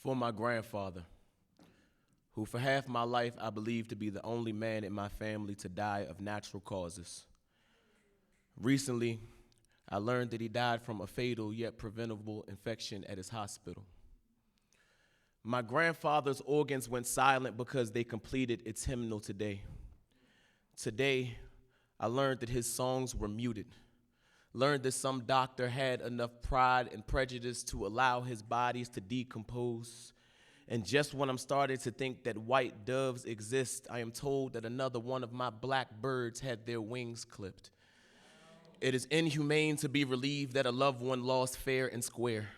For my grandfather, who for half my life I believed to be the only man in my family to die of natural causes. Recently, I learned that he died from a fatal yet preventable infection at his hospital. My grandfather's organs went silent because they completed its hymnal today. Today, I learned that his songs were muted. Learned that some doctor had enough pride and prejudice to allow his bodies to decompose. And just when I'm starting to think that white doves exist, I am told that another one of my blackbirds had their wings clipped. It is inhumane to be relieved that a loved one lost fair and square,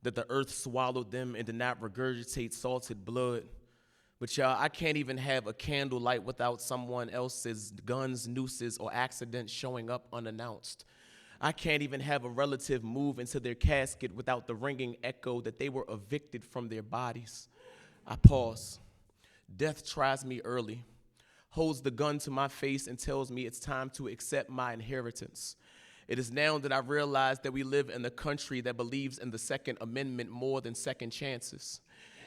that the earth swallowed them and did not regurgitate salted blood. But y'all, I can't even have a candlelight without someone else's guns, nooses, or accidents showing up unannounced. I can't even have a relative move into their casket without the ringing echo that they were evicted from their bodies. I pause. Death tries me early, holds the gun to my face and tells me it's time to accept my inheritance. It is now that I realize that we live in a country that believes in the Second Amendment more than second chances.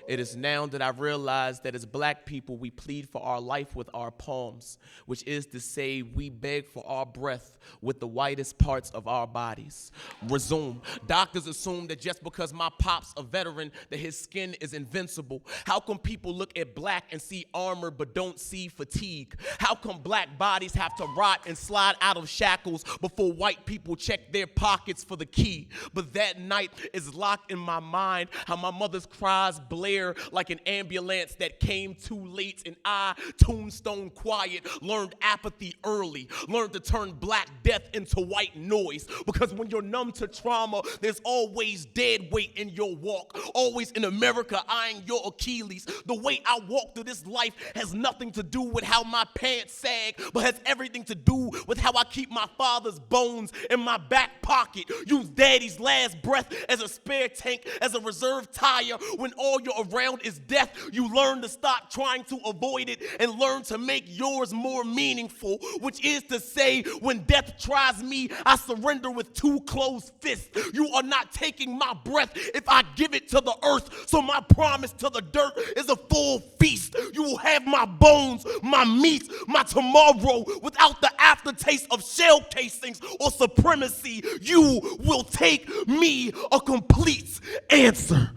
It is now that I realize that as black people, we plead for our life with our palms, which is to say we beg for our breath with the whitest parts of our bodies. Resume. Doctors assume that just because my pop's a veteran, that his skin is invincible. How come people look at black and see armor but don't see fatigue? How come black bodies have to rot and slide out of shackles before white people check their pockets for the key? But that night is locked in my mind, how my mother's cries blare like an ambulance that came too late, and I, tombstone quiet, learned apathy early, learned to turn black death into white noise, because when you're numb to trauma, there's always dead weight in your walk, always in America eyeing your Achilles. The way I walk through this life has nothing to do with how my pants sag, but has everything to do with how I keep my father's bones in my back pocket, use daddy's last breath as a spare tank, as a reserve tire. When all you're around is death, you learn to stop trying to avoid it and learn to make yours more meaningful, which is to say, when death tries me, I surrender with two closed fists. You are not taking my breath if I give it to the earth, so my promise to the dirt is a full feast. You will have my bones, my meat, my tomorrow, without the aftertaste of shell casings or supremacy. You will take me a complete answer.